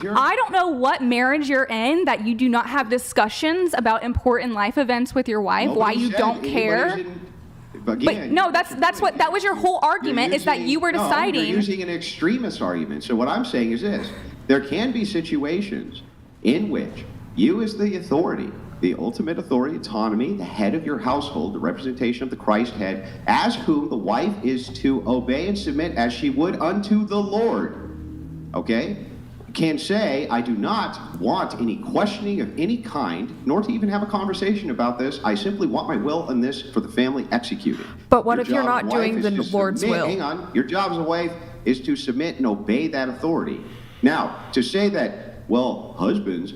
I don't know what marriage you're in that you do not have discussions about important life events with your wife, why you don't care. But no, that was your whole argument, is that you were deciding. You're using an extremist argument. So what I'm saying is this: there can be situations in which you, as the authority, the ultimate authority, autonomy, the head of your household, the representation of the Christ head, as whom the wife is to obey and submit as she would unto the Lord, okay, can say, I do not want any questioning of any kind, nor to even have a conversation about this. I simply want my will in this for the family executed. But what if you're not doing the Lord's will? Hang on. Your job as a wife is to submit and obey that authority. Now, to say that, well, husbands,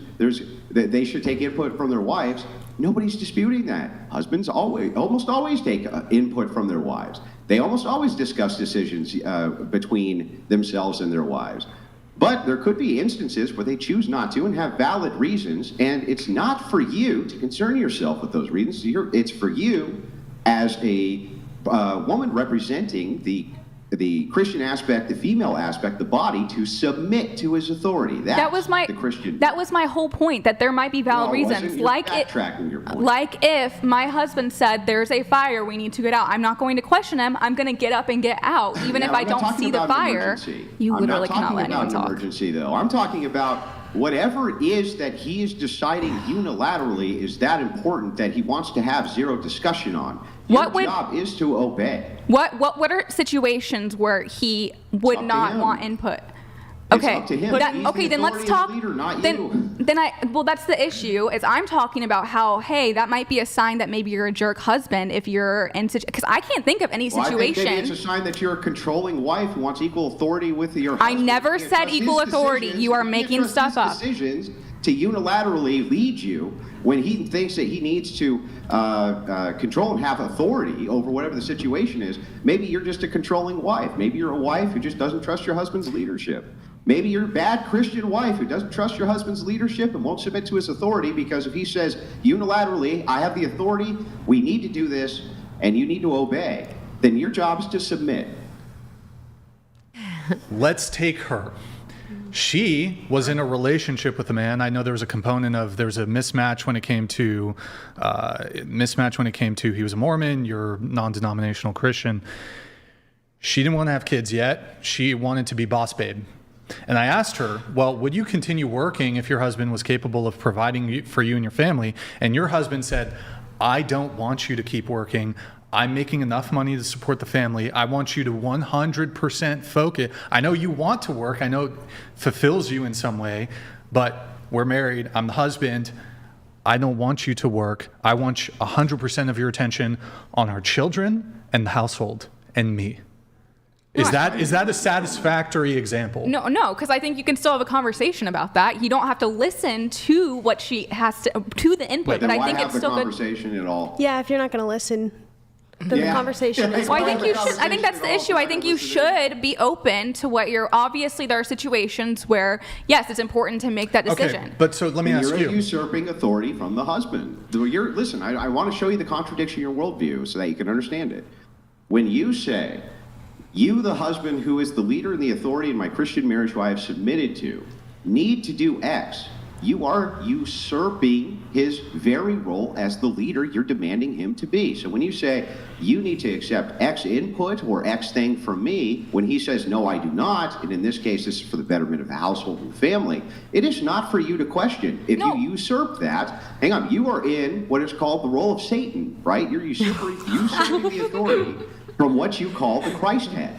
they should take input from their wives, nobody's disputing that. Husbands almost always take input from their wives. They almost always discuss decisions between themselves and their wives. But there could be instances where they choose not to and have valid reasons, and it's not for you to concern yourself with those reasons. It's for you as a woman representing the Christian aspect, the female aspect, the body, to submit to his authority. That was my whole point, that there might be valid reasons. Like if my husband said, there's a fire, we need to get out. I'm not going to question him. I'm going to get up and get out, even if I don't see the fire. You literally cannot let anyone talk. Emergency, though. I'm talking about whatever it is that he is deciding unilaterally is that important that he wants to have zero discussion on. Your job is to obey. What are situations where he would not want input? Okay. It's up to him. Okay, then let's talk. Leader, not well, that's the issue. Is I'm talking about how, hey, that might be a sign that maybe you're a jerk husband if you're in because I can't think of any situation. I think maybe it's a sign that you're a controlling wife who wants equal authority with your husband. I never said equal authority. You are making stuff up. Decisions to unilaterally lead you when he thinks that he needs to control and have authority over whatever the situation is. Maybe you're just a controlling wife. Maybe you're a wife who just doesn't trust your husband's leadership. Maybe you're a bad Christian wife who doesn't trust your husband's leadership and won't submit to his authority because if he says unilaterally, I have the authority, we need to do this, and you need to obey, then your job is to submit. Let's take her. She was in a relationship with a man. I know there was a component of there's a mismatch when it came to he was a Mormon, you're non-denominational Christian. She didn't want to have kids yet. She wanted to be boss babe. And I asked her, well, would you continue working if your husband was capable of providing for you and your family? And your husband said, I don't want you to keep working. I'm making enough money to support the family. I want you to 100% focus. I know you want to work. I know it fulfills you in some way, but we're married. I'm the husband. I don't want you to work. I want 100% of your attention on our children and the household and me. Is that a satisfactory example? No, because I think you can still have a conversation about that. You don't have to listen to what she has to the input. But I think it's still good. Conversation at all. Yeah, if you're not going to listen, then the conversation is. Well, I think you should. I think that's the issue. I think you should be open to what you're. Obviously, there are situations where yes, it's important to make that decision. Okay, but so let me ask you. You're usurping authority from the husband. Listen, I want to show you the contradiction in your worldview so that you can understand it. When you say, you, the husband who is the leader and the authority in my Christian marriage who I have submitted to, need to do X, you are usurping his very role as the leader you're demanding him to be. So when you say, you need to accept X input or X thing from me, when he says, no, I do not, and in this case, this is for the betterment of the household and family, it is not for you to question. If you usurp that, hang on, you are in what is called the role of Satan, right? You're usurping the authority from what you call the Christ head.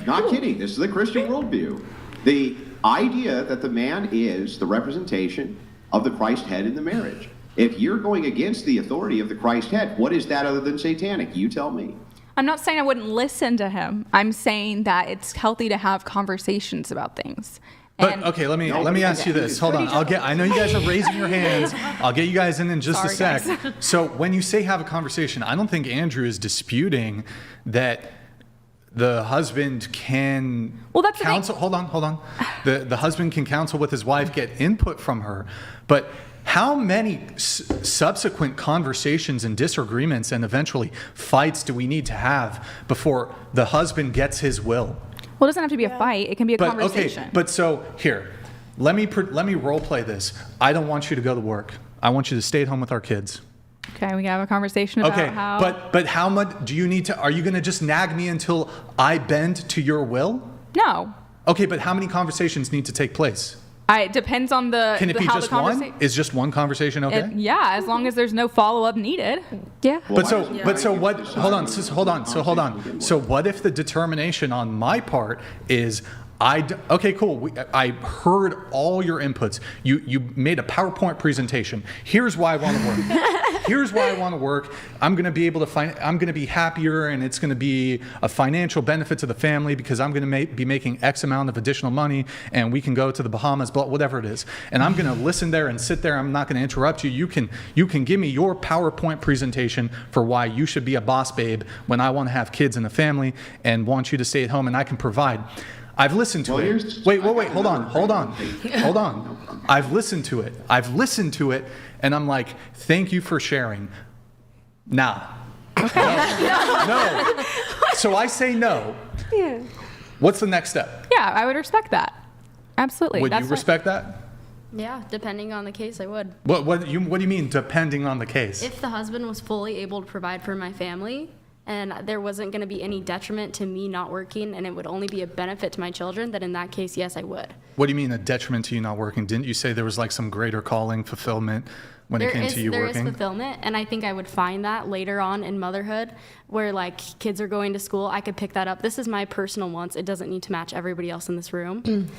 Not kidding, this is the Christian worldview. The idea that the man is the representation of the Christ head in the marriage. If you're going against the authority of the Christ head, what is that other than satanic? You tell me. I'm not saying I wouldn't listen to him. I'm saying that it's healthy to have conversations about things. But okay, let me ask you this. Hold on. I know you guys are raising your hands. I'll get you guys in just a sec. Guys. So when you say have a conversation, I don't think Andrew is disputing that the husband can counsel. Hold on. The husband can counsel with his wife, get input from her. But how many subsequent conversations and disagreements and eventually fights do we need to have before the husband gets his will? Well, it doesn't have to be a fight. It can be a conversation. Okay, but so here, let me role play this. I don't want you to go to work. I want you to stay at home with our kids. Okay, we can have a conversation about Okay, how. but how much do you need to? Are you going to just nag me until I bend to your will? No. Okay, but how many conversations need to take place? It depends on the. Can it be how just the conversa- one? Is just one conversation okay? Yeah, as long as there's no follow-up needed. Yeah. Well, But so what? Hold on. Hold on. So what if the determination on my part is okay, cool. I heard all your inputs. You made a PowerPoint presentation. Here's why I want to work. Here's why I want to work. I'm going to be able to I'm going to be happier, and it's going to be a financial benefit to the family because I'm going to be making X amount of additional money, and we can go to the Bahamas, whatever it is. And I'm going to listen there and sit there. I'm not going to interrupt you. You can give me your PowerPoint presentation for why you should be a boss babe when I want to have kids and a family and want you to stay at home, and I can provide. I've listened to it. Wait, hold on. I've listened to it, and I'm like, thank you for sharing. Nah. No. So I say no. Yeah. What's the next step? Yeah, I would respect that. Absolutely. Would you respect that? Yeah, depending on the case, I would. What do you mean, depending on the case? If the husband was fully able to provide for my family, and there wasn't going to be any detriment to me not working, and it would only be a benefit to my children, then in that case, yes, I would. What do you mean a detriment to you not working? Didn't you say there was like some greater calling, fulfillment when it came to you working? There is fulfillment, and I think I would find that later on in motherhood, where like kids are going to school. I could pick that up. This is my personal wants. It doesn't need to match everybody else in this room.